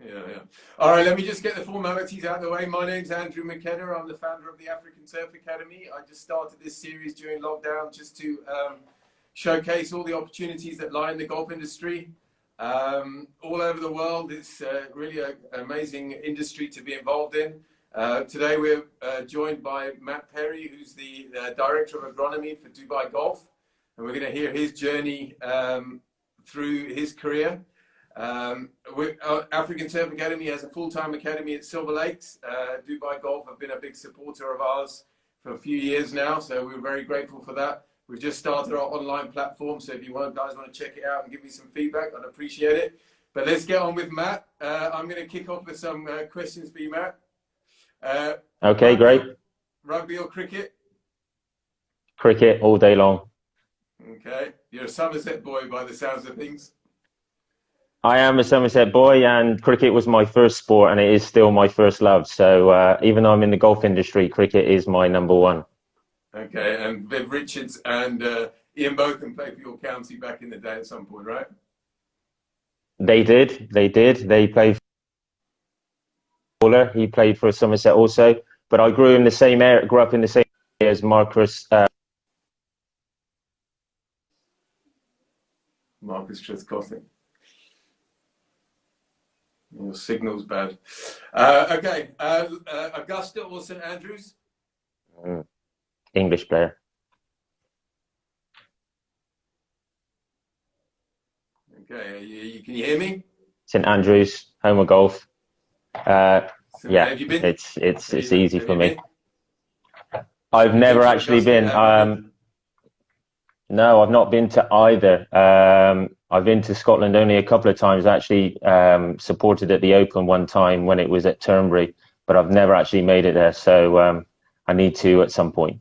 Yeah, yeah. All right, let me just get the formalities out of the way. My name's Andrew McKenna. I'm the founder of the African Turf Academy. I just started this series during lockdown just to showcase all the opportunities that lie in the golf industry. All over the world, it's really an amazing industry to be involved in. Today we're joined by Matt Perry, who's the Director of Agronomy for Dubai Golf. And we're going to hear his journey through his career. African Turf Academy has a full-time academy at Silver Lakes. Dubai Golf have been a big supporter of ours for a few years now, so we're very grateful for that. We've just started our online platform, so if you guys want to check it out and give me some feedback, I'd appreciate it. But let's get on with Matt. I'm going to kick off with some questions for you, Matt. Okay, great. Rugby or cricket? Cricket all day long. Okay. You're a Somerset boy by the sounds of things. I am a Somerset boy, and cricket was my first sport, and it is still my first love. So even though I'm in the golf industry, cricket is my number one. Okay, and Viv Richards and Ian Botham played for your county back in the day at some point, right? They did. They played for he played for Somerset also, but I grew up in the same area as Marcus. Marcus Trescothick. Your signal's bad. Okay, Augusta or St Andrews? English player. Okay, can you hear me? St Andrews, home of golf. Yeah, have you been? it's easy for me. I've never actually been. No, I've not been to either. I've been to Scotland only a couple of times. I actually supported at the Open one time when it was at Turnberry, but I've never actually made it there. So I need to at some point.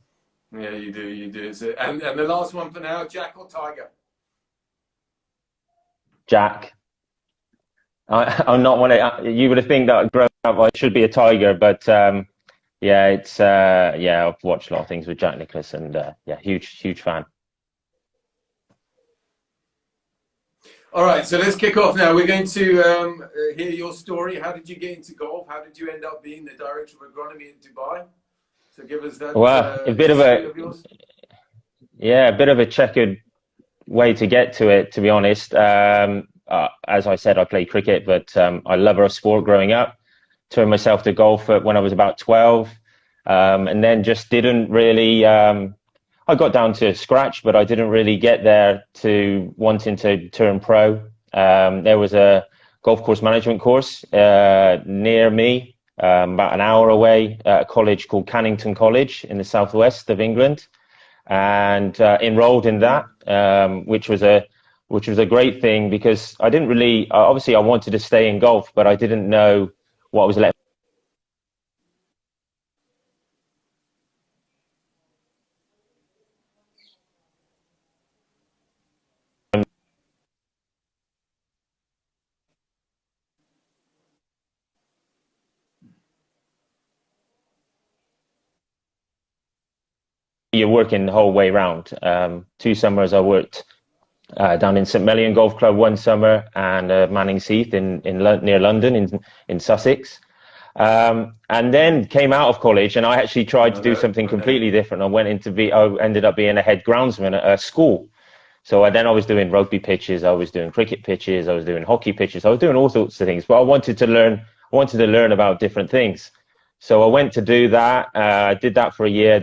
Yeah, you do. So, and the last one for now, Jack or Tiger? Jack. I'm not one of, you would have think that growing up I should be a Tiger, but yeah, it's I've watched a lot of things with Jack Nicklaus, and yeah, huge fan. All right, so let's kick off now. We're going to hear your story. How did you get into golf? How did you end up being the Director of Agronomy in Dubai? So give us that. Well, a bit of a checkered way to get to it, to be honest. As I said, I played cricket, but I love our sport growing up. Turned myself to golf when I was about 12, and then just didn't really. I got down to scratch, but I didn't really get there to wanting to turn pro. There was a golf course management course near me, about an hour away, at a college called Cannington College in the southwest of England, and enrolled in that, which was a great thing because I didn't really. Obviously, I wanted to stay in golf, but I didn't know what was left. You're working the whole way round. 2 summers I worked down in St Melian Golf Club one summer, and Manning's Heath near London in Sussex. And then came out of college, and I actually tried to do something completely different. I ended up being a head groundsman at a school. So I was doing rugby pitches, I was doing cricket pitches, I was doing hockey pitches, I was doing all sorts of things. But I wanted to learn about different things. So I went to do that. I did that for a year,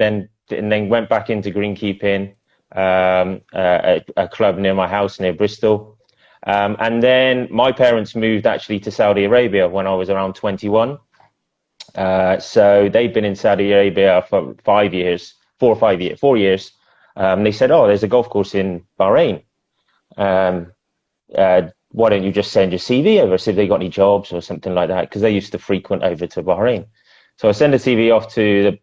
and then went back into greenkeeping, a club near my house near Bristol. And then my parents moved actually to Saudi Arabia when I was around 21. So they've been in Saudi Arabia for 4 years. They said, oh, there's a golf course in Bahrain. Why don't you just send your CV over, see if they got any jobs or something like that? Because they used to frequent over to Bahrain. So I sent a CV off to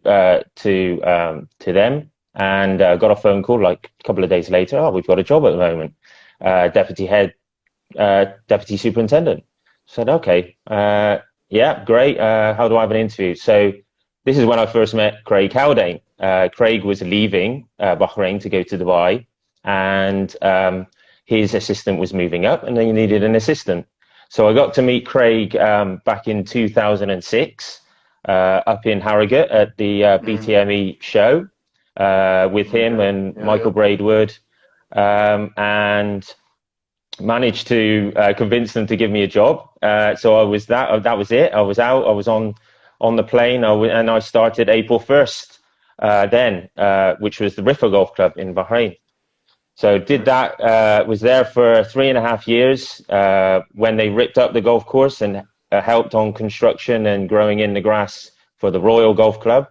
them, and got a phone call like a couple of days later. Oh, we've got a job at the moment, deputy superintendent. I said, okay, yeah, great. How do I have an interview? So this is when I first met Craig Haldane. Craig was leaving Bahrain to go to Dubai, and his assistant was moving up, and they needed an assistant. So I got to meet Craig back in 2006 up in Harrogate at the BTME show with him and Michael Braidwood, and managed to convince them to give me a job. So I was that was it. I was out. I was on the plane. And I started April 1st then, which was the Riffa Golf Club in Bahrain. So did that. Was there for 3.5 years when they ripped up the golf course and helped on construction and growing in the grass for the Royal Golf Club.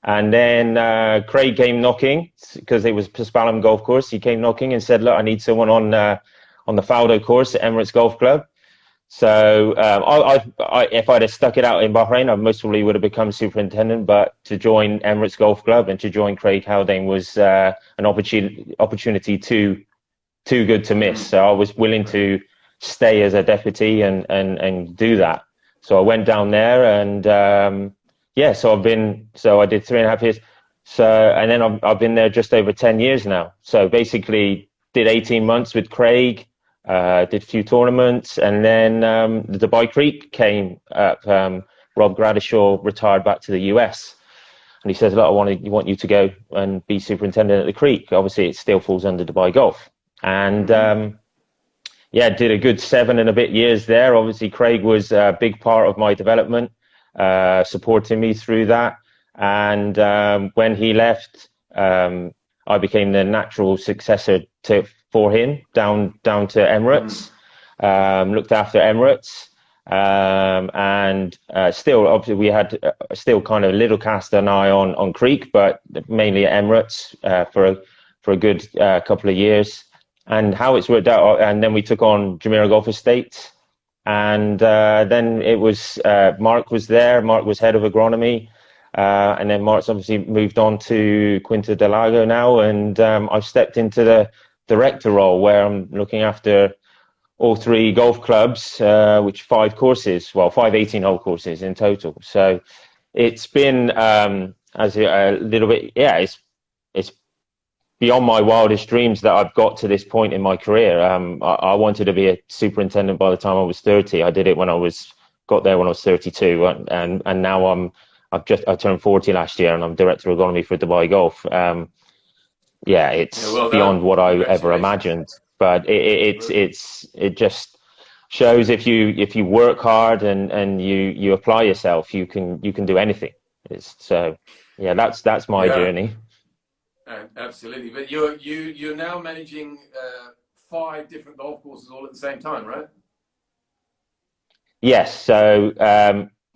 And then Craig came knocking because it was Paspalum Golf Course. He came knocking and said, "Look, I need someone on the Faldo course at Emirates Golf Club." So if I'd have stuck it out in Bahrain, I most probably would have become superintendent. But to join Emirates Golf Club and to join Craig Haldane was an opportunity too good to miss. So I was willing to stay as a deputy and do that. So I went down there and so I did 3.5 years. So and then I've been there just over 10 years now. So basically did 18 months with Craig. Did a few tournaments, and then the Dubai Creek came up. Rob Gradishaw retired back to the US, and he says, "Look, I want you to go and be superintendent at the Creek." Obviously, it still falls under Dubai Golf, and did a good 7 and a bit years there. Obviously, Craig was a big part of my development, supporting me through that, and when he left, I became the natural successor for him down to Emirates, looked after Emirates, and still obviously we had still kind of a little cast an eye on Creek, but mainly at Emirates for a good couple of years. And how it's worked out, and then we took on Jumeirah Golf Estate, and then it was Mark was there. Mark was head of agronomy. And then Mark's obviously moved on to Quinta del Lago now, and I've stepped into the director role where I'm looking after all 3 golf clubs, which 5 courses, 5 18-hole courses in total. So it's been as a little bit, it's beyond my wildest dreams that I've got to this point in my career. I wanted to be a superintendent by the time I was 30. I did it when I got there when I was 32, and now I turned 40 last year, and I'm director of agronomy for Dubai Golf. It's beyond what I ever imagined, but it just shows if you work hard and you apply yourself, you can do anything. That's my journey. Absolutely, but you're now managing 5 different golf courses all at the same time, right? Yes. So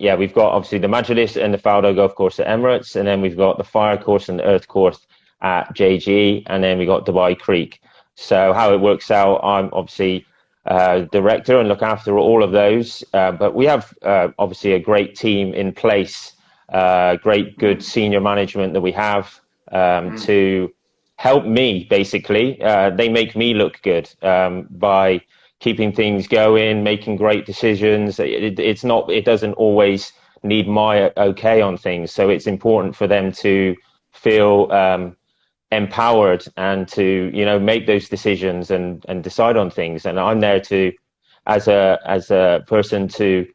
we've got obviously the Majlis and the Faldo Golf Course at Emirates, and then we've got the Fire Course and the Earth Course at JG, and then we got Dubai Creek. So how it works out, I'm obviously director and look after all of those, but we have obviously a great team in place, good senior management that we have to help me. Basically, they make me look good by keeping things going, making great decisions. It doesn't always need my okay on things, so it's important for them to feel empowered and to make those decisions and decide on things. And I'm there to as a person to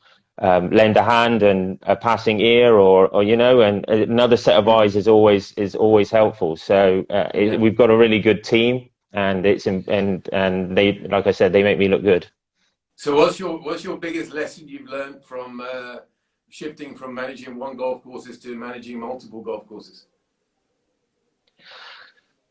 lend a hand and a passing ear or and another set of eyes is always helpful. So we've got a really good team, and and they, like I said, they make me look good. So what's your biggest lesson you've learned from shifting from managing one golf courses to managing multiple golf courses?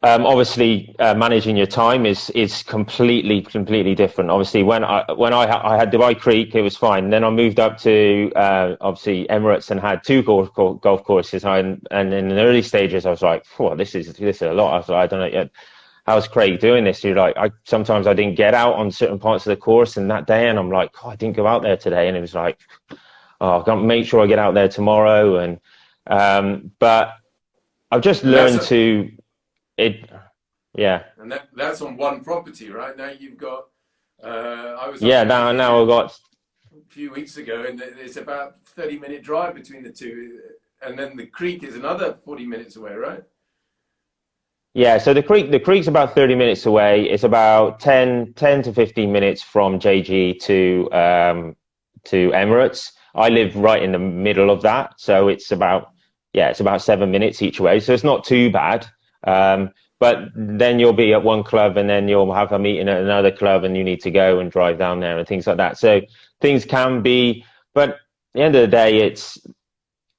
Obviously, managing your time is completely different. Obviously, when I had Dubai Creek, it was fine. Then I moved up to obviously Emirates and had 2 golf courses. And in the early stages, I was like, this is a lot. I was like, I don't know yet. How's Craig doing this? You're like, sometimes I didn't get out on certain parts of the course, and that day, and I'm like, I didn't go out there today, and it was like, I've got to make sure I get out there tomorrow. And but I've just learned to. And that's on one property, right? Now you've got. I was. Now I've got. A few weeks ago, and it's about 30-minute drive between the 2, and then the creek is another 40 minutes away, right? Yeah, so the creek's about 30 minutes away. It's about 10 to 15 minutes from JG to Emirates. I live right in the middle of that, so it's about 7 minutes each way. So it's not too bad. But then you'll be at one club and then you'll have a meeting at another club and you need to go and drive down there and things like that. So things can be, but at the end of the day,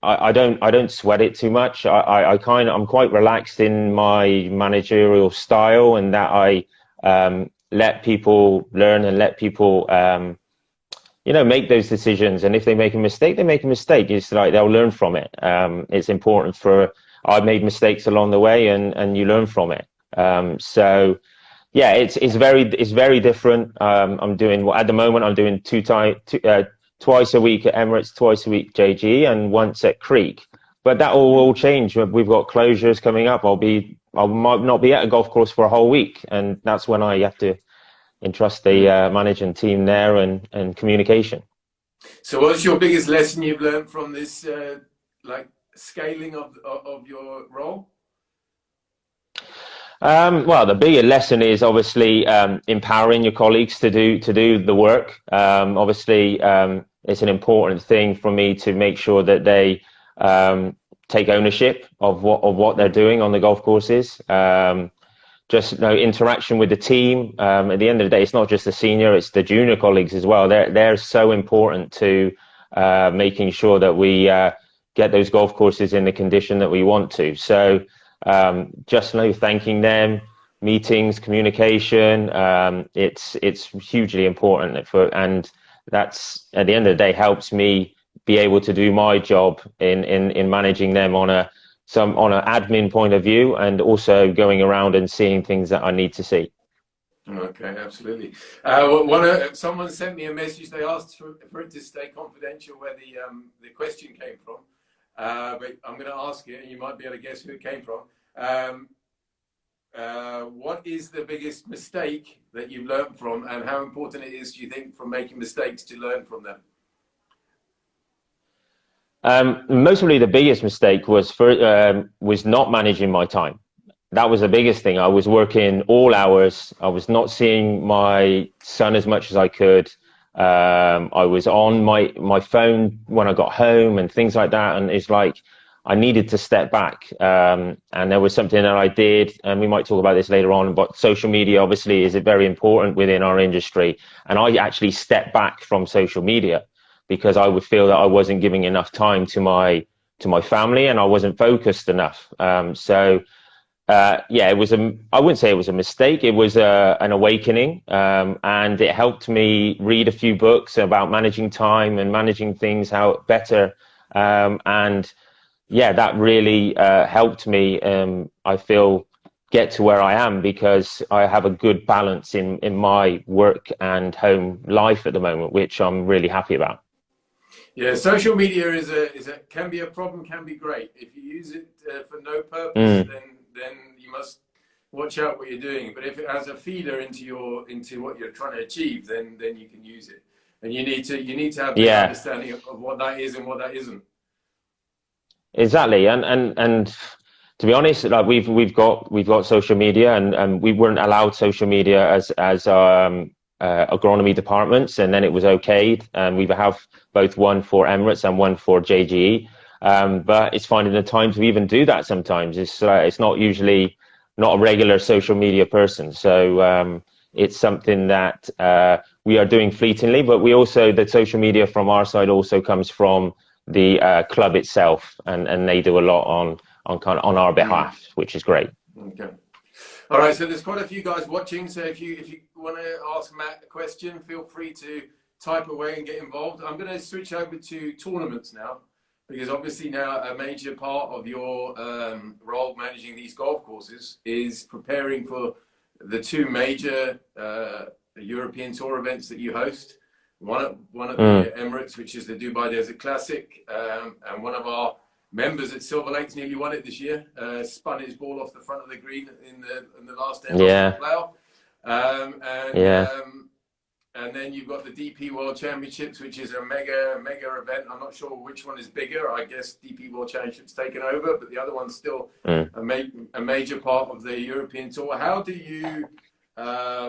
I don't sweat it too much. I'm quite relaxed in my managerial style, and that I let people learn and let people make those decisions. And if they make a mistake, they make a mistake. It's like they'll learn from it. It's important for I've made mistakes along the way, and you learn from it. So yeah, it's very different. I'm doing at the moment. I'm doing twice a week at Emirates, twice a week JG, and once at Creek. But that will all change. We've got closures coming up. I might not be at a golf course for a whole week, and that's when I have to entrust the management team there and communication. So, what's your biggest lesson you've learned from this, like scaling of your role? Well, the bigger lesson is obviously empowering your colleagues to do the work. Obviously, it's an important thing for me to make sure that they take ownership of what they're doing on the golf courses. Just interaction with the team. At the end of the day, it's not just the senior; it's the junior colleagues as well. They're so important to making sure that we get those golf courses in the condition that we want to. So. Just thanking them, meetings, communication. It's hugely important and that's at the end of the day helps me be able to do my job in managing them on an admin point of view, and also going around and seeing things that I need to see. Okay, absolutely. Someone sent me a message. They asked for it to stay confidential where the question came from. But I'm going to ask you, and you might be able to guess who it came from. What is the biggest mistake that you've learned from, and how important it is, do you think, from making mistakes to learn from them? Mostly the biggest mistake was not managing my time. That was the biggest thing. I was working all hours. I was not seeing my son as much as I could. I was on my phone when I got home and things like that. And it's like I needed to step back. And there was something that I did, and we might talk about this later on, but social media obviously is very important within our industry. And I actually stepped back from social media because I would feel that I wasn't giving enough time to my family, and I wasn't focused enough. Yeah, I wouldn't say it was a mistake. It was an awakening, and it helped me read a few books about managing time and managing things how better. And yeah, that really helped me, I feel, get to where I am, because I have a good balance in my work and home life at the moment, which I'm really happy about. Yeah, social media can be a problem, can be great. If you use it for no purpose, then you must watch out what you're doing. But if it has a feeder into what you're trying to achieve, then you can use it. And you need to have the understanding of what that is and what that isn't. Exactly, and to be honest, like we've got social media, and we weren't allowed social media as agronomy departments, and then it was okayed, and we have both one for Emirates and one for JGE. But it's finding the time to even do that sometimes. It's not usually not a regular social media person, so it's something that we are doing fleetingly. But the social media from our side also comes from the club itself, and they do a lot on our behalf, which is great. Okay. All right, so there's quite a few guys watching. So if you want to ask Matt a question, feel free to type away and get involved. I'm going to switch over to tournaments now, because obviously now a major part of your role managing these golf courses is preparing for the two major European Tour events that you host. One at the Emirates, which is the Dubai Desert Classic, and one of our members at Silver Lakes nearly won it this year. Spun his ball off the front of the green in the last end of the playoff. and then you've got the DP World Championships, which is a mega event. I'm not sure which one is bigger. I guess DP World Championships taken over, but the other one's still a major part of the European Tour. How do you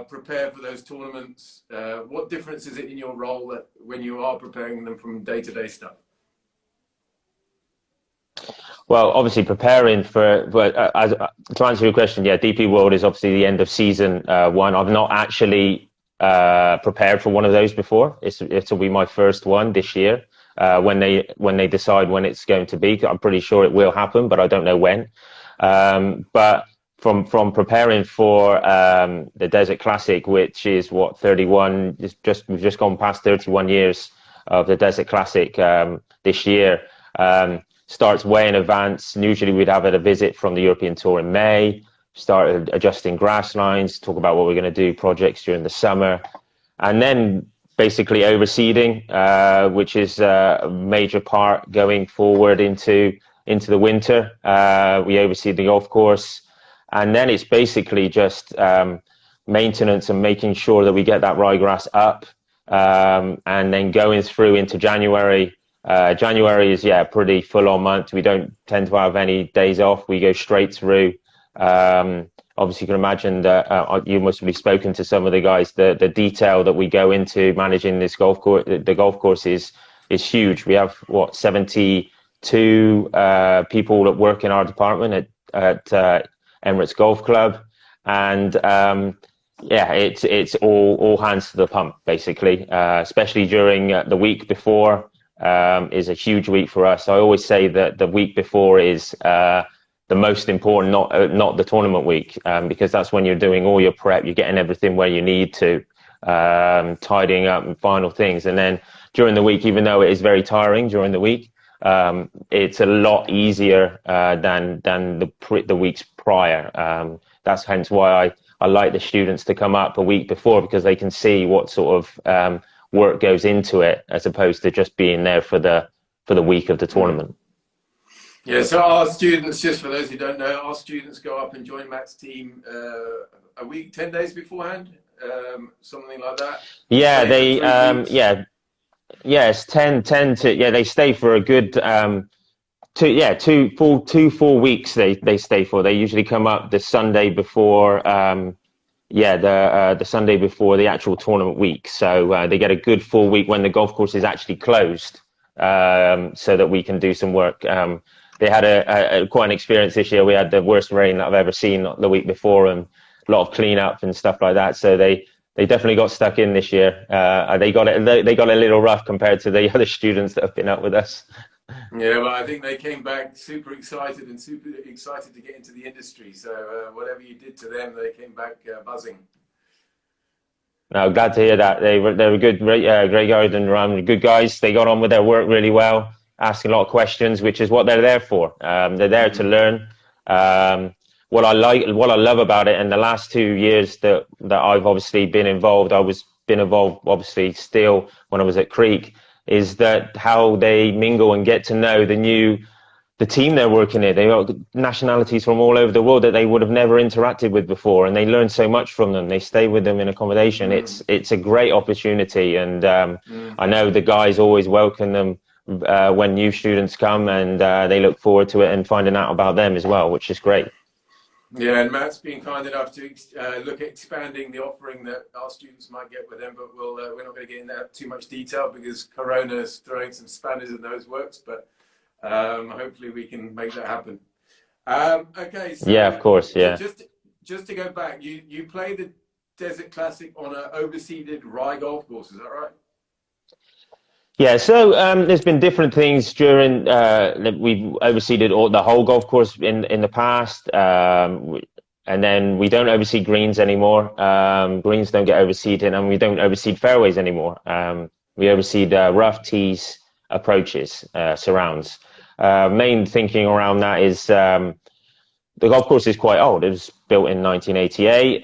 prepare for those tournaments? What difference is it in your role when you are preparing them from day-to-day stuff? Well, obviously preparing for, but to answer your question, yeah, DP World is obviously the end of season one. I've not actually prepared for one of those before. It'll be my first one this year. When they decide when it's going to be, I'm pretty sure it will happen, but I don't know when. But from preparing for the Desert Classic, which is what 31, we've just gone past 31 years of the Desert Classic this year. Starts way in advance. Usually we'd have a visit from the European Tour in May, start adjusting grass lines, talk about what we're going to do, projects during the summer, and then basically overseeding, which is a major part going forward into the winter. We overseed the golf course, and then it's basically just maintenance and making sure that we get that ryegrass up, and then going through into January. January is pretty full on month. We don't tend to have any days off. We go straight through. Obviously you can imagine that you must have spoken to some of the guys. The detail that we go into managing this golf course, the golf course is huge. We have 72 people that work in our department at Emirates Golf Club, and it's all hands to the pump basically, especially during the week before. Is a huge week for us. I always say that the week before is the most important, not the tournament week, because that's when you're doing all your prep, you're getting everything where you need to, tidying up and final things. And then during the week, even though it is very tiring during the week, it's a lot easier than the weeks prior. That's hence why I like the students to come up a week before, because they can see what sort of work goes into it, as opposed to just being there for the week of the tournament. Yeah, so our students, just for those who don't know, our students go up and join Matt's team a week, 10 days beforehand, something like that. Yeah, it's 10 to, they stay for a good 2 full weeks. They stay for. They usually come up the Sunday before. The Sunday before the actual tournament week. So they get a good full week when the golf course is actually closed, so that we can do some work. They had quite an experience this year. We had the worst rain that I've ever seen the week before, and a lot of cleanup and stuff like that. So they definitely got stuck in this year. They got a little rough compared to the other students that have been up with us. Yeah, well, I think they came back super excited to get into the industry. So whatever you did to them, they came back buzzing. No, glad to hear that. They were good, great guys and good guys. They got on with their work really well, asking a lot of questions, which is what they're there for. They're there to learn. What I love about it, and the last 2 years that I've obviously been involved, obviously still when I was at Creek, is that how they mingle and get to know the team they're working in. They got nationalities from all over the world that they would have never interacted with before, and they learn so much from them. They stay with them in accommodation. It's a great opportunity, and I know the guys always welcome them when new students come, and they look forward to it and finding out about them as well, which is great. Yeah, and Matt's been kind enough to look at expanding the offering that our students might get with them, but we're not going to get into too much detail because Corona is throwing some spanners in those works, but hopefully we can make that happen. Okay. So yeah, of course. Yeah. Just to go back, you played the Desert Classic on an overseeded rye golf course, is that right? Yeah, so there's been different things during. We've overseeded the whole golf course in the past, and then we don't overseed greens anymore. Greens don't get overseeded, and we don't overseed fairways anymore. We overseed rough, tees, approaches, surrounds. Main thinking around that is the golf course is quite old. It was built in 1988.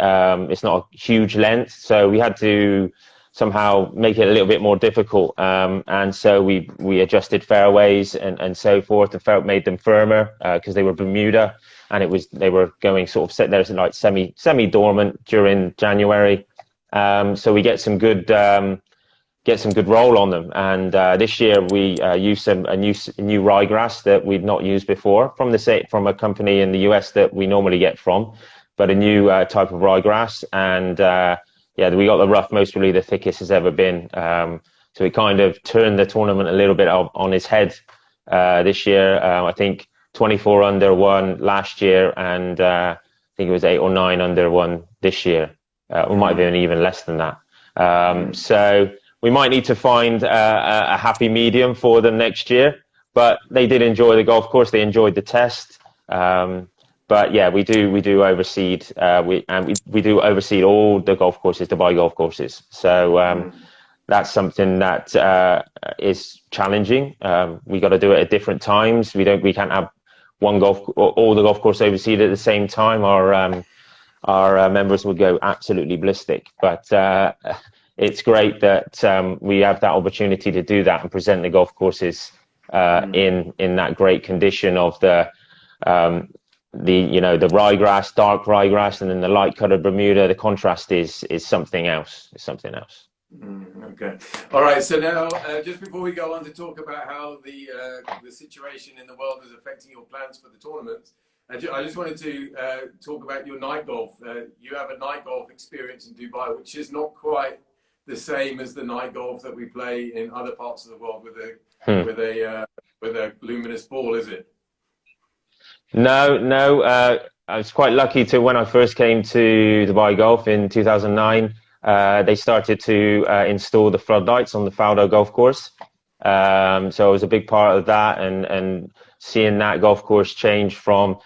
It's not a huge length, so we had to somehow make it a little bit more difficult, and so we adjusted fairways and so forth, and made them firmer because they were Bermuda, and they were going sort of set there like semi dormant during January, so we get some good roll on them. And this year we used a new ryegrass that we've not used before from a company in the US that we normally get from, but a new type of ryegrass. And yeah, we got the rough, mostly the thickest has ever been. So we kind of turned the tournament a little bit on its head this year. I think 24 under won last year, and I think it was 8 or 9 under won this year. Or might have been even less than that. So we might need to find a happy medium for them next year. But they did enjoy the golf course. They enjoyed the test. But yeah, we do overseed. We do overseed all the golf courses, Dubai golf courses. So that's something that is challenging. We got to do it at different times. We can't have all the golf course overseed at the same time. Our members would go absolutely ballistic. But it's great that we have that opportunity to do that and present the golf courses in that great condition of the ryegrass, dark ryegrass, and then the light coloured Bermuda. The contrast is something else. It's something else. Okay. All right. So now, just before we go on to talk about how the situation in the world is affecting your plans for the tournament, I just wanted to talk about your night golf. You have a night golf experience in Dubai, which is not quite the same as the night golf that we play in other parts of the world with a luminous ball, is it? No. I was quite lucky to when I first came to Dubai Golf in 2009. They started to install the floodlights on the Faldo golf course. So I was a big part of that, and seeing that golf course change from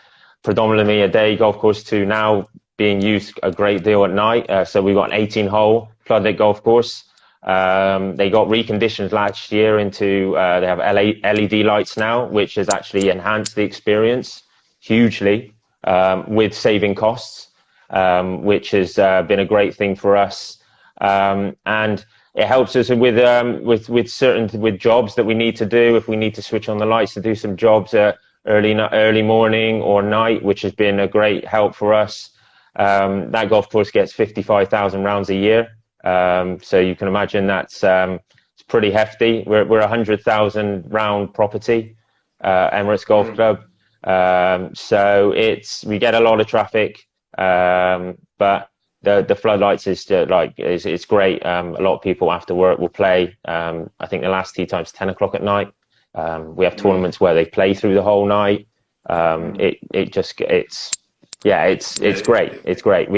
predominantly a day golf course to now being used a great deal at night. So we've got an 18-hole floodlit golf course. They got reconditioned last year into, they have LED lights now, which has actually enhanced the experience hugely with saving costs, which has been a great thing for us. And it helps us with jobs that we need to do. If we need to switch on the lights to do some jobs early morning or night, which has been a great help for us. That golf course gets 55,000 rounds a year. So you can imagine that's it's pretty hefty. We're 100,000 round property, Emirates Golf Club. So we get a lot of traffic, but the floodlights is it's great. A lot of people after work will play. I think the last tee time's 10 o'clock at night. We have tournaments where they play through the whole night. It's great. It's great.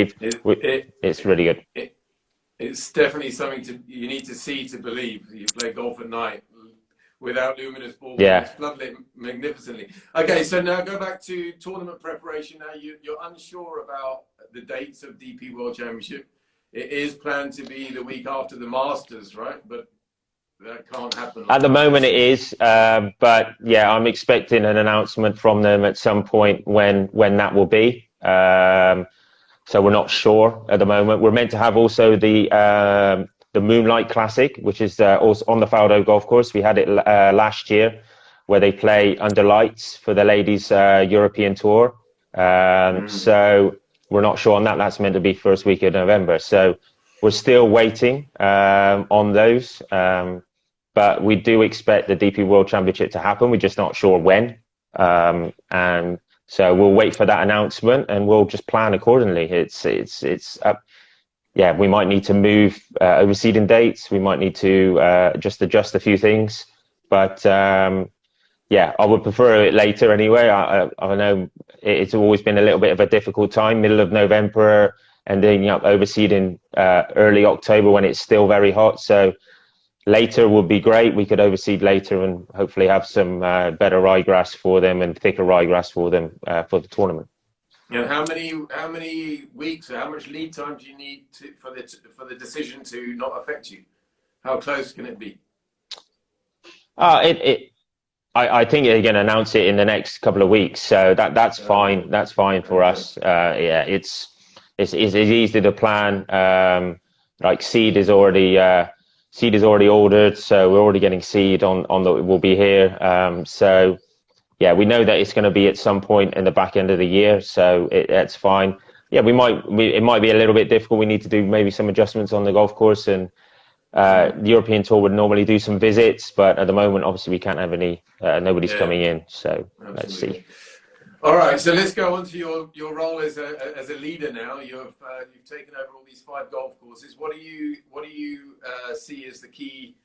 It's really good. It's definitely something you need to see to believe. You play golf at night without luminous balls. Yeah. It's floodlit magnificently. Okay, so now go back to tournament preparation. Now you're unsure about the dates of DP World Championship. It is planned to be the week after the Masters, right? But that can't happen. At the moment it is, but yeah, I'm expecting an announcement from them at some point when that will be. So we're not sure at the moment. We're meant to have also the Moonlight Classic, which is also on the Faldo golf course. We had it last year, where they play under lights for the ladies' European Tour. So we're not sure on that. That's meant to be first week of November. So we're still waiting on those. But we do expect the DP World Championship to happen. We're just not sure when. And so we'll wait for that announcement, and we'll just plan accordingly. It's up. Yeah, we might need to move overseeding dates. We might need to just adjust a few things. But yeah, I would prefer it later anyway. I know it's always been a little bit of a difficult time, middle of November, and then up overseeding early October when it's still very hot. So later would be great. We could overseed later and hopefully have some better ryegrass for them and thicker ryegrass for them for the tournament. And how many weeks or how much lead time do you need for the decision to not affect you? How close can it be? I think they're going to announce it in the next couple of weeks, so that's fine. That's fine for us. Yeah, it's easy to plan. Like seed is already ordered, so we're already getting seed on the. It will be here. So yeah, we know that it's going to be at some point in the back end of the year, so that's fine. yeah, it might be a little bit difficult. We need to do maybe some adjustments on the golf course, and the European Tour would normally do some visits, but at the moment, obviously, we can't have any. Nobody's coming in, so let's see. All right, so let's go on to your role as a leader now. You've taken over all these 5 golf courses. What do you see as the key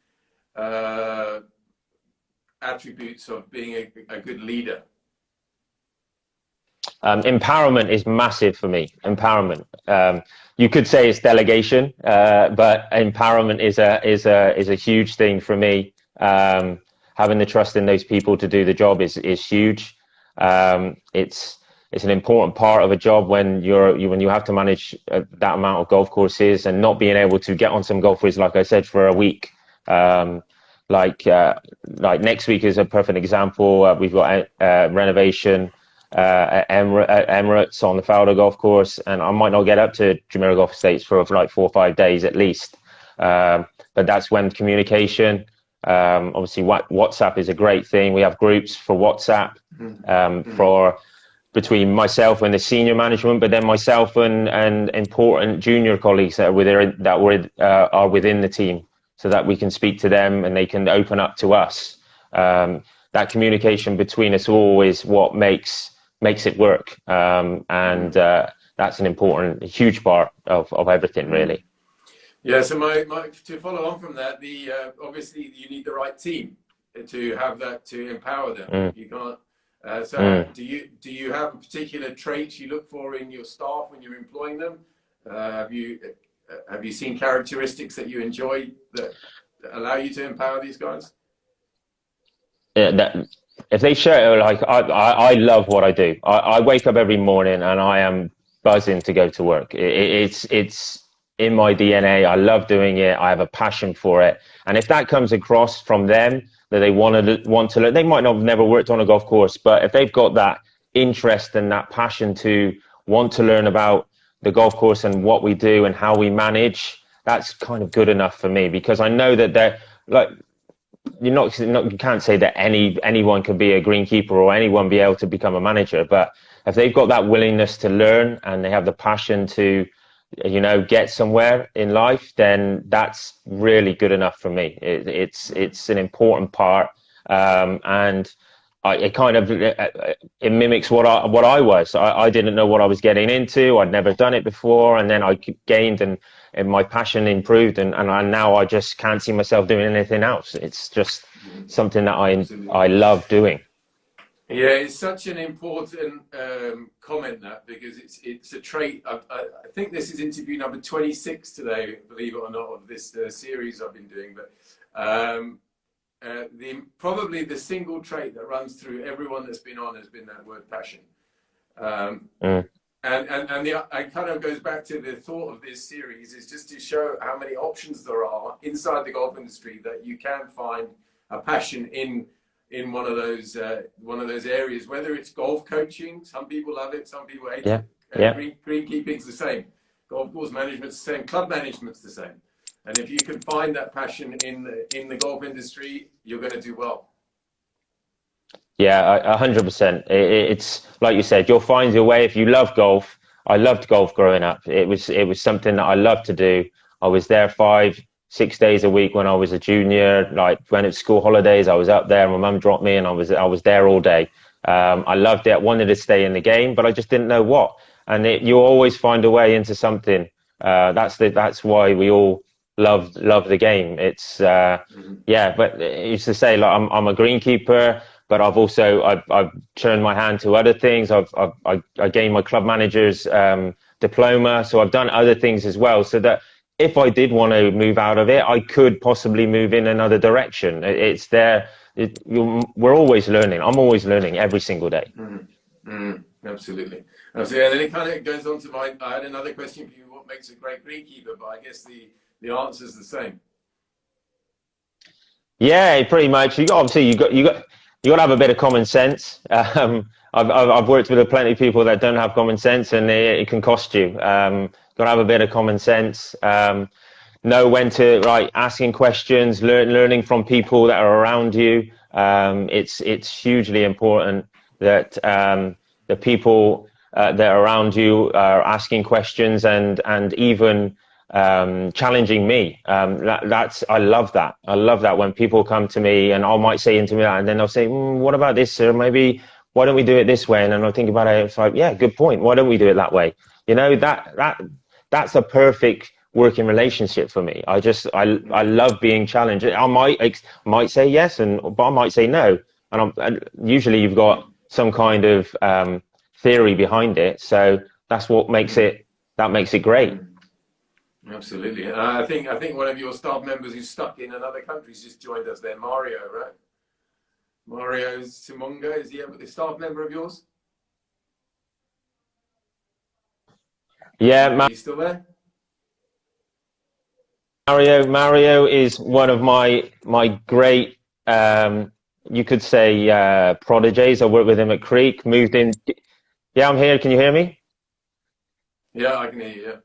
attributes of being a good leader? Empowerment is massive for me. Empowerment. You could say it's delegation, but empowerment is a huge thing for me. Having the trust in those people to do the job is huge. It's an important part of a job when you have to manage that amount of golf courses, and not being able to get on some golf courses, like I said, for a week. Like next week is a perfect example. We've got renovation at Emirates on the Fowler golf course, and I might not get up to Jumeirah Golf Estates for like 4 or 5 days at least. But that's when communication. Obviously, WhatsApp is a great thing. We have groups for WhatsApp for between myself and the senior management, but then myself and important junior colleagues that are within the team, so that we can speak to them and they can open up to us. That communication between us all is what makes it work, and that's a huge part of everything, really. Yeah, so to follow on from that, obviously you need the right team to have that, to empower them. You can't. Do you have particular traits you look for in your staff when you're employing them? Have you seen characteristics that you enjoy that allow you to empower these guys? Yeah, if they share, like I love what I do. I wake up every morning and I am buzzing to go to work. It's in my DNA. I love doing it. I have a passion for it. And if that comes across from them, that they want to learn, they might not have never worked on a golf course, but if they've got that interest and that passion to want to learn about the golf course and what we do and how we manage, that's kind of good enough for me, because I know that they're like, you can't say that anyone can be a greenkeeper or anyone be able to become a manager, but if they've got that willingness to learn and they have the passion to get somewhere in life, then that's really good enough for me. It's an important part, and it mimics what I was. I didn't know what I was getting into. I'd never done it before, and then I gained and my passion improved, and now I just can't see myself doing anything else. It's just something that I love doing. Yeah, it's such an important comment, that, because it's a trait. I think this is interview number 26 today, believe it or not, of this series I've been doing. But probably the single trait that runs through everyone that's been on has been that word passion. And it kind of goes back to the thought of this series, is just to show how many options there are inside the golf industry, that you can find a passion in one of those areas, whether it's golf coaching. Some people love it, some people hate it. Greenkeeping's the same, golf course management's the same, club management's the same. And if you can find that passion in the golf industry, you're going to do well. Yeah, 100%. It's like you said, you'll find your way if you love golf. I loved golf growing up. It was something that I loved to do. I was there 5-6 days a week when I was a junior. Like when it's school holidays, I was up there. My mum dropped me, and I was there all day. I loved it. I wanted to stay in the game, but I just didn't know what. And you always find a way into something. That's why we all love the game. It's but it's to say, like, I'm a greenkeeper, but I've turned my hand to other things. I gained my club manager's diploma, so I've done other things as well, so that if I did want to move out of it, I could possibly move in another direction. It's there. We're always learning. I'm always learning every single day. Absolutely. And then it kind of goes on to I had another question for you. What makes a great greenkeeper? But I guess the answer is the same. Yeah, pretty much. You got to have a bit of common sense. I've worked with plenty of people that don't have common sense, and it can cost you. Got to have a bit of common sense. Know when to asking questions, learning from people that are around you. It's hugely important that the people that are around you are asking questions and even challenging me. I love that. I love that when people come to me and I might say into me that, and then they'll say, what about this, sir? Maybe why don't we do it this way? And then I'll think about it. It's like, yeah, good point. Why don't we do it that way? You know, that's a perfect working relationship for me. I love being challenged. I might say yes, but I might say no. And usually you've got some kind of theory behind it. So that's what makes it great. Absolutely. I think one of your staff members who's stuck in another country has just joined us there, Mario, right? Mario Simonga, is he a staff member of yours? Yeah, Are you still there? Mario is one of my great, you could say, prodigies. I worked with him at Creek, moved in. Yeah, I'm here. Can you hear me? Yeah, I can hear you. Yeah.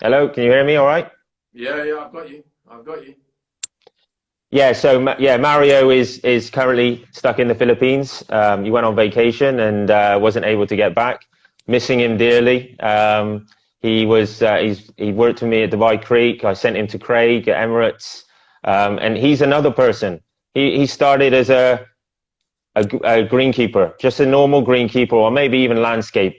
Hello, can you hear me all right? Yeah, I've got you. Yeah, so Mario is currently stuck in the Philippines. He went on vacation and wasn't able to get back. Missing him dearly. He worked with me at Dubai Creek. I sent him to Craig at Emirates, and he's another person. He started as a greenkeeper, just a normal greenkeeper, or maybe even landscaper.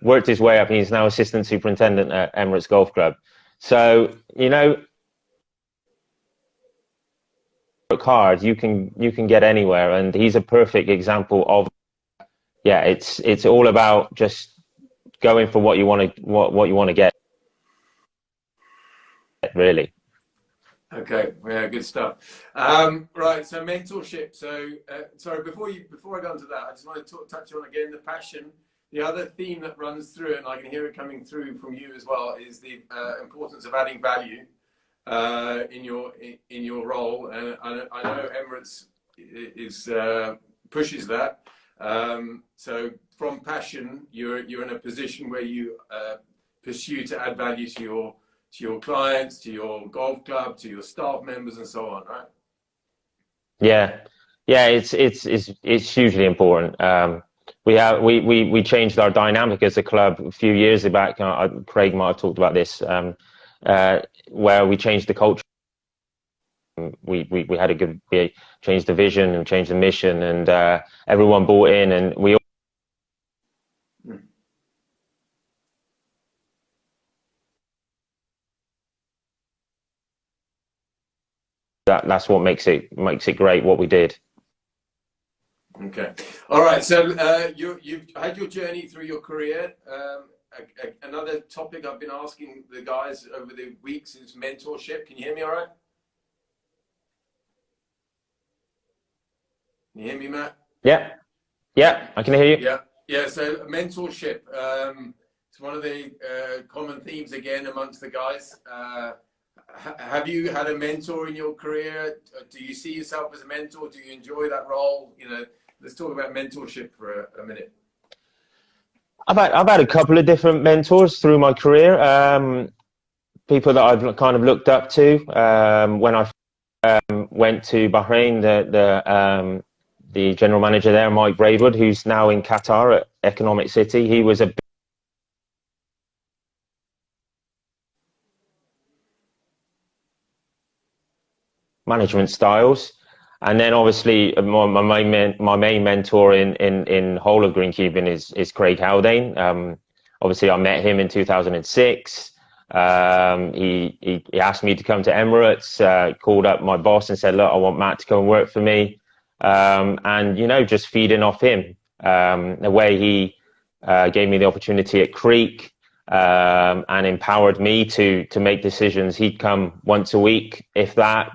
Worked his way up. He's now assistant superintendent at Emirates Golf Club. So, you know, work hard, you can get anywhere, and he's a perfect example of, yeah, it's all about just going for what you want to get, really. Okay, yeah, good stuff. Right, so mentorship. So, sorry, before I go into that, I just want to touch on again the passion. The other theme that runs through it, and I can hear it coming through from you as well, is the importance of adding value in your role. And I know Emirates pushes that. So from passion, you're in a position where you pursue to add value to your clients, to your golf club, to your staff members, and so on, right? Yeah, it's hugely important. We changed our dynamic as a club a few years back. Craig might have talked about this, where we changed the culture. We changed the vision and changed the mission, and everyone bought in, and we. That's what makes it great what we did. Okay, all right. So you've had your journey through your career. Another topic I've been asking the guys over the weeks is mentorship. Can you hear me all right? Can you hear me, Matt? Yeah, I can hear you. Yeah. So mentorship. It's one of the common themes again amongst the guys. Have you had a mentor in your career? Do you see yourself as a mentor? Do you enjoy that role? You know, let's talk about mentorship for a minute. I've had a couple of different mentors through my career. People that I've kind of looked up to. When I went to Bahrain, the general manager there, Mike Braidwood, who's now in Qatar at Economic City, he was a management styles. And then obviously my main mentor in whole of greenkeeping is Craig Haldane. Obviously I met him in 2006. He asked me to come to Emirates, called up my boss and said, look, I want Matt to come and work for me. And, you know, just feeding off him, the way he gave me the opportunity at Creek, and empowered me to make decisions. He'd come once a week, if that,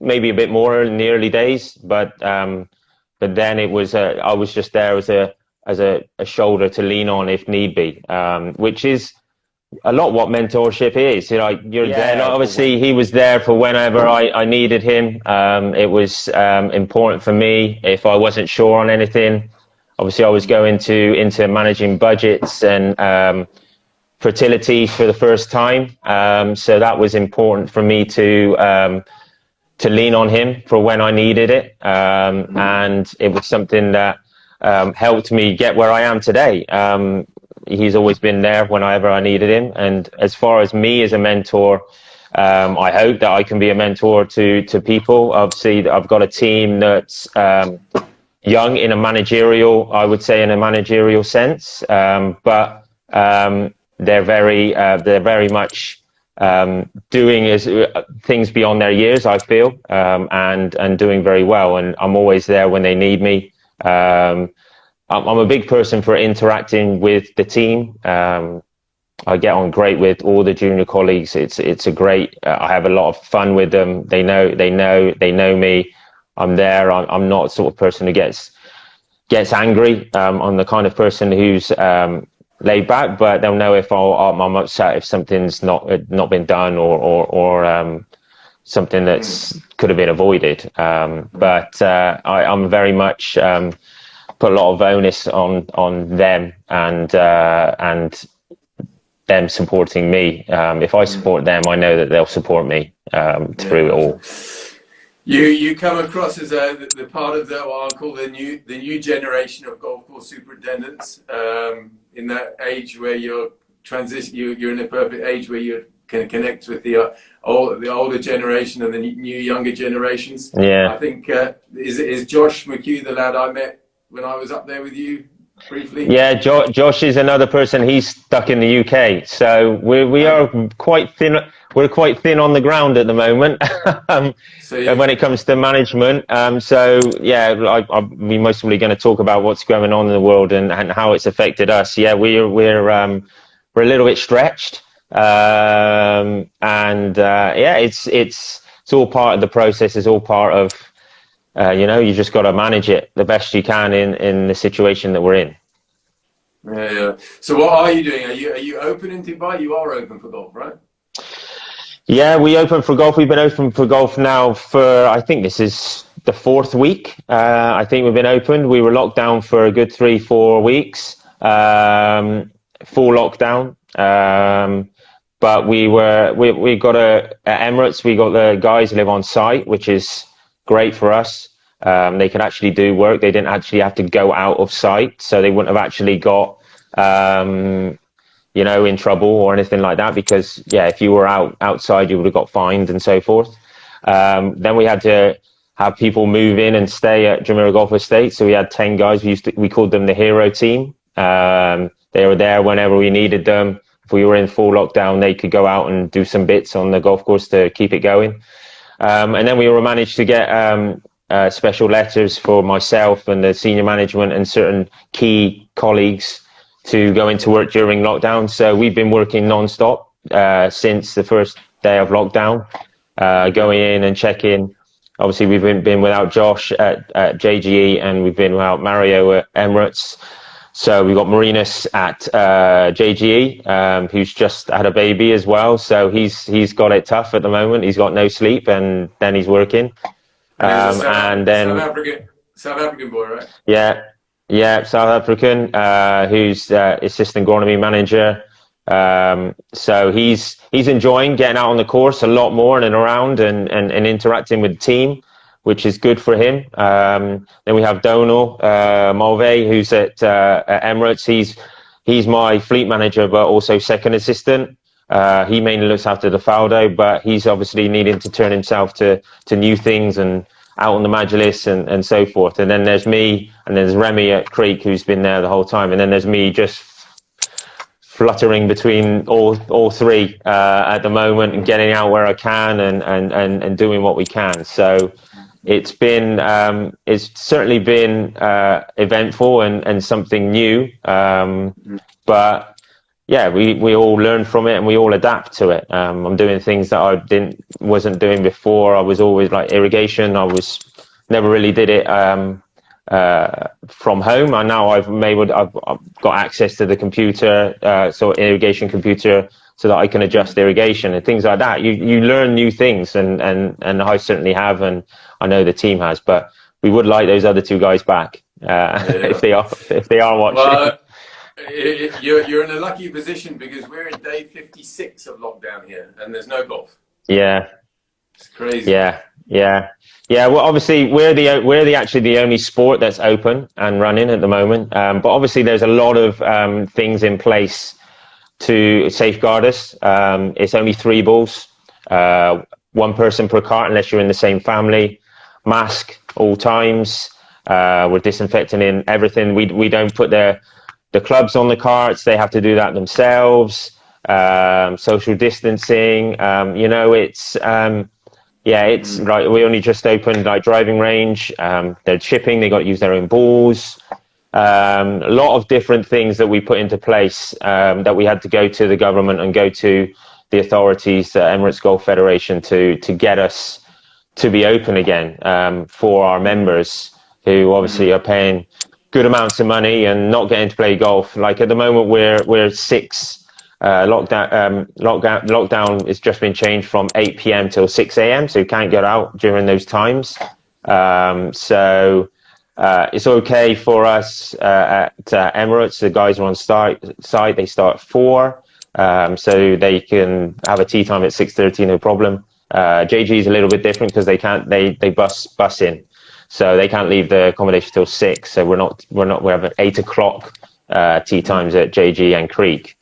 maybe a bit more in the early days. But then it was I was just there as a shoulder to lean on if need be, which is a lot what mentorship is. You know, you're there. Obviously, he was there for whenever I needed him. It was important for me if I wasn't sure on anything. Obviously, I was going into managing budgets and fertility for the first time, so that was important for me to lean on him for when I needed it, and it was something that helped me get where I am today. He's always been there whenever I needed him. And as far as me as a mentor, I hope that I can be a mentor to people. Obviously, I've got a team that's young in a managerial, I would say, in a managerial sense, but they're very much doing things beyond their years, I feel, and doing very well. And I'm always there when they need me. I'm a big person for interacting with the team. I get on great with all the junior colleagues. It's a great. I have a lot of fun with them. They know me. I'm there. I'm not the sort of person who gets angry. I'm the kind of person who's laid back, but they'll know if I'm upset if something's not been done or something that's could have been avoided. But I'm very much put a lot of onus on them and them supporting me. If I support them, I know that they'll support me through it all. You come across as the part of what I'll call the new generation of golf course superintendents. In that age where you're in a perfect age where you can connect with the older generation and the new younger generations. Yeah, I think is Josh McHugh the lad I met when I was up there with you briefly? Yeah, Josh is another person. He's stuck in the UK, so we are quite thin. We're quite thin on the ground at the moment when it comes to management. So yeah, we're mostly going to talk about what's going on in the world and how it's affected us. Yeah, we're a little bit stretched, and yeah, it's all part of the process. It's all part of. You just got to manage it the best you can in the situation that we're in. Yeah. So what are you doing? Are you open in Dubai? You are open for golf, right? Yeah, we open for golf. We've been open for golf now for, I think this is the 4th week. I think we've been open. We were locked down for a good 3-4 weeks, full lockdown. But we got at Emirates, we got the guys who live on site, which is great for us. They could actually do work. They didn't actually have to go out of sight, so they wouldn't have actually got, in trouble or anything like that. Because if you were outside, you would have got fined and so forth. Then we had to have people move in and stay at Jumeirah Golf Estate. So we had 10 guys. We called them the hero team. They were there whenever we needed them. If we were in full lockdown, they could go out and do some bits on the golf course to keep it going. And then we managed to get special letters for myself and the senior management and certain key colleagues to go into work during lockdown. So we've been working non-stop since the first day of lockdown, going in and checking. Obviously, we've been without Josh at JGE, and we've been without Mario at Emirates. So we've got Marinas at JGE, who's just had a baby as well. So he's got it tough at the moment. He's got no sleep, and then he's working. And then South African boy, right? Yeah, South African, who's assistant agronomy manager. So he's enjoying getting out on the course a lot more and around and interacting with the team, which is good for him. Then we have Donal Mulvey, who's at Emirates. He's my fleet manager, but also second assistant. He mainly looks after the Faldo, but he's obviously needing to turn himself to new things and out on the Majlis and so forth. And then there's me, and there's Remy at Creek, who's been there the whole time. And then there's me just fluttering between all three at the moment and getting out where I can and doing what we can. So it's certainly been eventful and something new. But yeah, we all learn from it and we all adapt to it. I'm doing things that I wasn't doing before. I was always like irrigation. Never really did it from home. And now I've got access to the computer, so irrigation computer, so that I can adjust irrigation and things like that. You learn new things, and I certainly have, and I know the team has. But we would like those other two guys back if they are watching. Well, you're in a lucky position because we're in day 56 of lockdown here, and there's no golf. Yeah. It's crazy. Yeah. Well, obviously we're actually the only sport that's open and running at the moment. But obviously there's a lot of things in place to safeguard us. It's only 3 balls, 1 person per cart unless you're in the same family. Mask all times. We're disinfecting in everything. We don't put the clubs on the carts. They have to do that themselves. Social distancing. It's right. We only just opened like driving range. They're chipping. They got to use their own balls. A lot of different things that we put into place that we had to go to the government and go to the authorities, the Emirates Golf Federation, to get us to be open again for our members who obviously are paying good amounts of money and not getting to play golf. Like at the moment, we're 6. Lockdown has just been changed from 8 p.m. till 6 a.m. So you can't get out during those times. It's okay for us at Emirates. The guys are on site. They start at 4, so they can have a tea time at 6:30, no problem. JG is a little bit different because they bus in, so they can't leave the accommodation till 6. So we have 8 o'clock tea times at JG and Creek.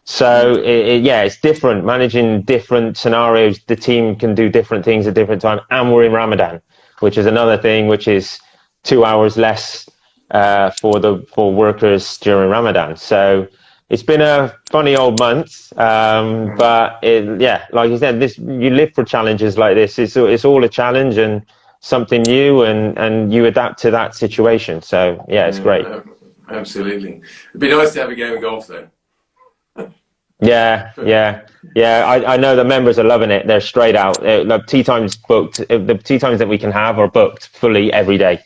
So it's different, managing different scenarios. The team can do different things at different times, and we're in Ramadan, which is another thing, which is 2 hours less for workers during Ramadan. So it's been a funny old month, but like you said, you live for challenges like this. It's all a challenge and something new, and you adapt to that situation. So it's great. Absolutely, it'd be nice to have a game of golf though. Yeah. I know the members are loving it. They're straight out. The tea times booked. The tea times that we can have are booked fully every day.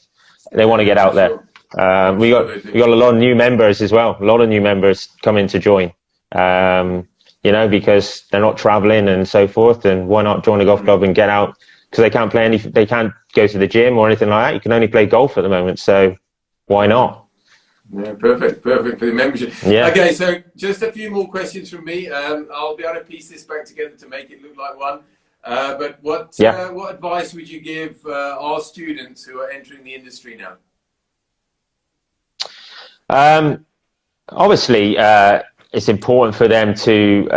They want to get out there. We got a lot of new members as well. A lot of new members coming to join. Because they're not traveling and so forth. And why not join a golf club and get out? Because they can't play they can't go to the gym or anything like that. You can only play golf at the moment. So why not? Yeah, perfect for the membership. Yeah. Okay, so just a few more questions from me. I'll be able to piece this back together to make it look like one. But what advice would you give our students who are entering the industry now? Obviously, it's important for them to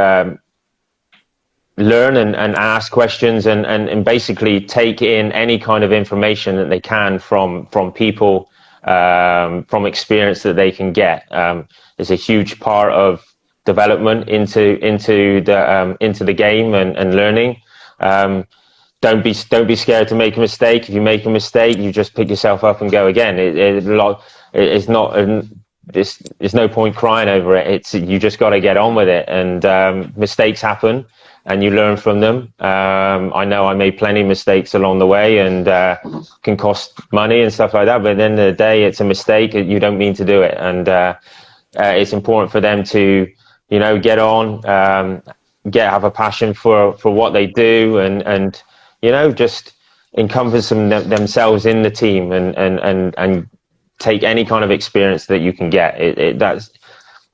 learn and ask questions and basically take in any kind of information that they can from people. From experience that they can get. It's a huge part of development into the game and learning. Don't be scared to make a mistake. If you make a mistake, you just pick yourself up and go again. There's no point crying over it. You just got to get on with it. And mistakes happen, and you learn from them. I know I made plenty of mistakes along the way, and can cost money and stuff like that. But at the end of the day, it's a mistake. You don't mean to do it, and it's important for them to, get on, have a passion for what they do, and just encompass themselves in the team and take any kind of experience that you can get.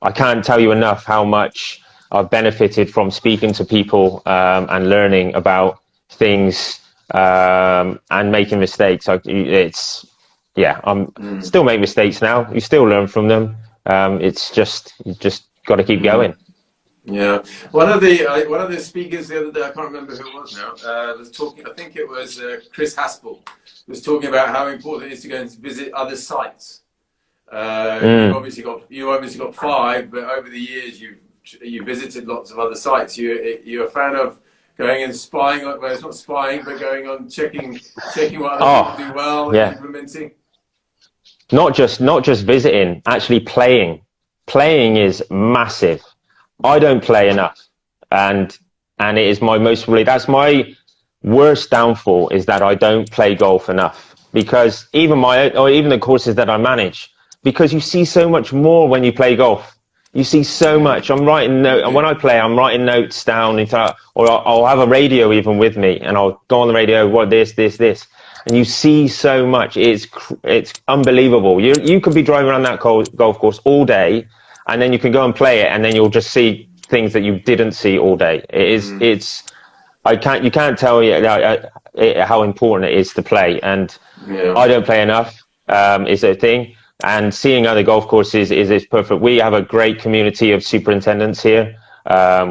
I can't tell you enough how much I've benefited from speaking to people and learning about things and making mistakes. Still make mistakes now. You still learn from them. You just got to keep going. Yeah, one of the speakers the other day, I can't remember who it was now, was talking. I think it was Chris Haspel, was talking about how important it is to go and visit other sites. You obviously got 5, but over the years you visited lots of other sites. You're a fan of going and spying. Well, it's not spying, but going on checking what other people do well and implementing. Not just visiting, actually playing. Playing is massive. I don't play enough, and it is that's my worst downfall, is that I don't play golf enough. Because even the courses that I manage, because you see so much more when you play golf. You see so much. I'm writing notes, and when I play, I'm writing notes down, or I'll have a radio even with me, and I'll go on the radio. What this, and you see so much. It's unbelievable. You could be driving around that golf course all day, and then you can go and play it, and then you'll just see things that you didn't see all day. It's you can't tell how important it is to play, and Yeah. I don't play enough. Is a thing, and seeing other golf courses is perfect. We have a great community of superintendents here.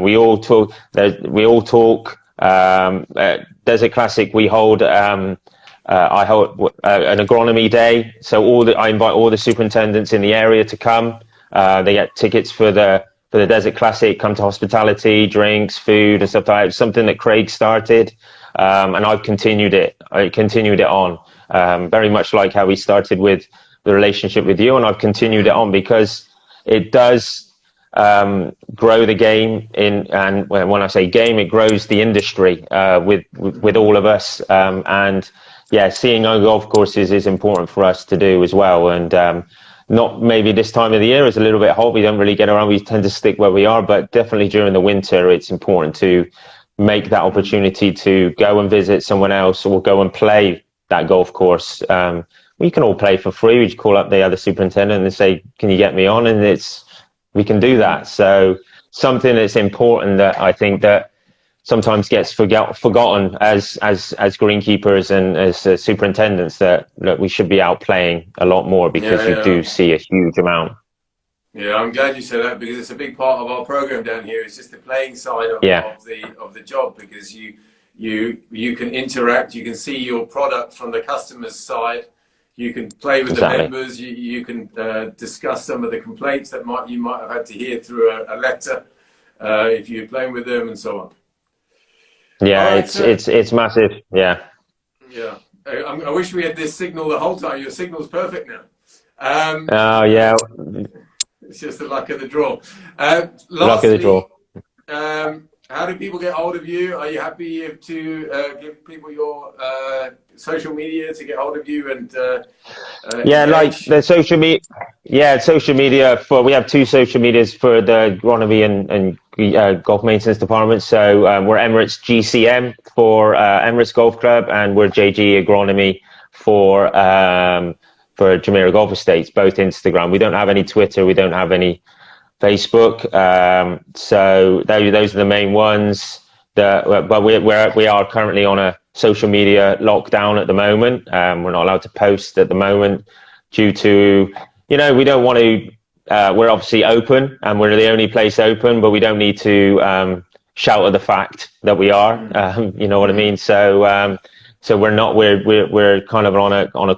We all talk. We all talk. Desert Classic, we hold. I hold an agronomy day, so I invite all the superintendents in the area to come. They get tickets for the Desert Classic, come to hospitality, drinks, food, and stuff like that. It's something that Craig started, and I've continued it. I continued it on, very much like how we started with the relationship with you, and I've continued it on because it does grow the game and when I say game, it grows the industry with all of us. And yeah, seeing our golf courses is important for us to do as well. And not maybe this time of the year is a little bit hot. We don't really get around. We tend to stick where we are, but definitely during the winter, it's important to make that opportunity to go and visit someone else or go and play that golf course. We can all play for free. We just call up the other superintendent and say, "Can you get me on?" And we can do that. So something that's important that I think that sometimes gets forgotten as greenkeepers and as superintendents, that we should be out playing a lot more, because you do see a huge amount. Yeah, I'm glad you said that, because it's a big part of our program down here. It's just the playing side of the job, because you can interact, you can see your product from the customer's side, you can play with the members, you can discuss some of the complaints that you might have had to hear through a letter if you're playing with them, and so on. Yeah, right, it's massive. Yeah. Yeah. I wish we had this signal the whole time. Your signal's perfect now. Oh yeah. It's just the luck of the draw. Luck of the draw. How do people get hold of you? Are you happy to give people your social media to get hold of you and yeah, like the social media. Yeah, social media we have two social medias for the agronomy and golf maintenance department. So we're Emirates GCM for Emirates Golf Club, and we're JG Agronomy for Jumeirah Golf Estates, both Instagram. We don't have any Twitter. We don't have any Facebook. So those are the main ones. But we are currently on a social media lockdown at the moment. We're not allowed to post at the moment due to, we don't want to. We're obviously open, and we're the only place open, but we don't need to shout at the fact that we are. You know what I mean? So we're not. We're kind of on a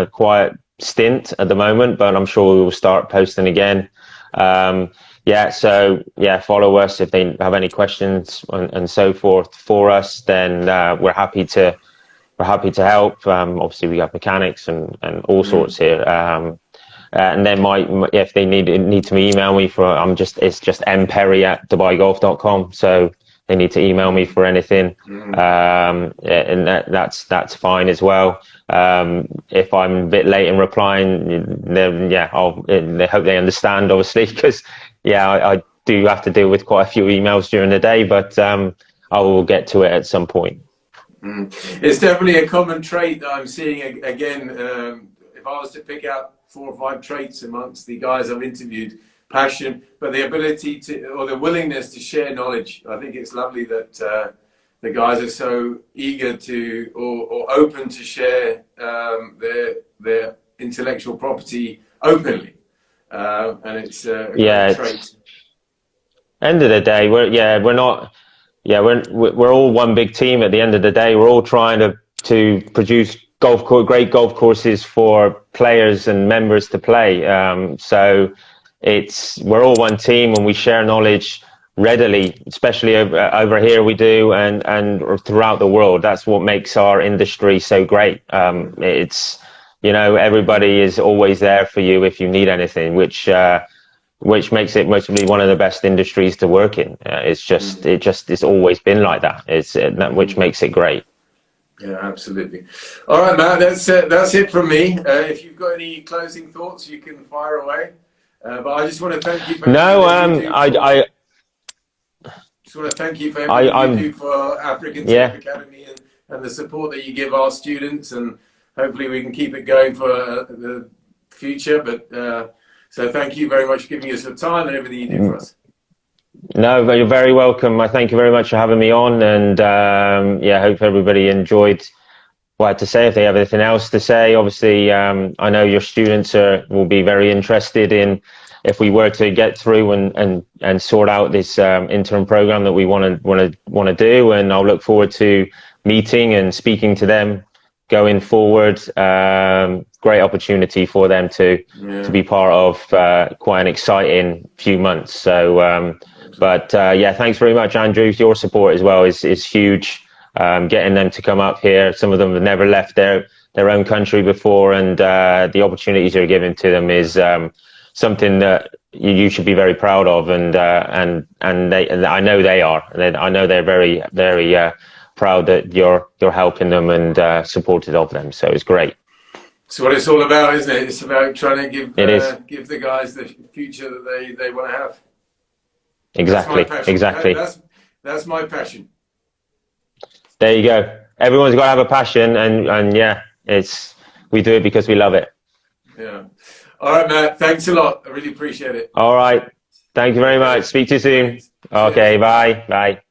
quiet stint at the moment, but I'm sure we will start posting again. Follow us if they have any questions and so forth for us. Then we're happy to help. Obviously, we have mechanics and all sorts here. And then if they need to email me it's just mperry@dubaigolf.com. So they need to email me for anything, and that's fine as well. If I'm a bit late in replying, then they hope they understand, obviously, because I do have to deal with quite a few emails during the day, but I will get to it at some point. It's definitely a common trait that I'm seeing again. If I was to pick out 4 or 5 traits amongst the guys I've interviewed, passion, but the ability or the willingness to share knowledge. I think it's lovely that the guys are so eager or open to share their intellectual property openly, and it's a great trait. End of the day, we're all one big team. At the end of the day, we're all trying to produce great golf courses for players and members to play. So we're all one team, and we share knowledge readily, especially over here we do, and throughout the world. That's what makes our industry so great. It's everybody is always there for you if you need anything, which makes it mostly one of the best industries to work in. It's always been like that. Which makes it great. Yeah, absolutely. All right, Matt, that's it from me. If you've got any closing thoughts, you can fire away. But I just want to thank you for I just want to thank you for everything you do for African Surf Academy and the support that you give our students, and hopefully we can keep it going for the future. But so thank you very much for giving us your time and everything you do for us. No, but you're very welcome. I thank you very much for having me on, and yeah, hope everybody enjoyed what I had to say. If they have anything else to say, obviously, I know your students will be very interested in if we were to get through and sort out this interim program that we want to do, and I'll look forward to meeting and speaking to them going forward. Great opportunity for them to be part of quite an exciting few months. So, but yeah, thanks very much, Andrew. Your support as well is huge. Getting them to come up here. Some of them have never left their own country before, and the opportunities you're giving to them is something that you should be very proud of, and I know they are. I know they're very proud that you're helping them and supportive of them. So it's great. It's what it's all about, isn't it? It's about trying to give the guys the future that they want to have. Exactly. Exactly. That's my passion. There you go. Everyone's got to have a passion, and yeah, we do it because we love it. Yeah. All right, Matt. Thanks a lot. I really appreciate it. All right. Thank you very much. Speak to you soon. Okay. Bye. Bye.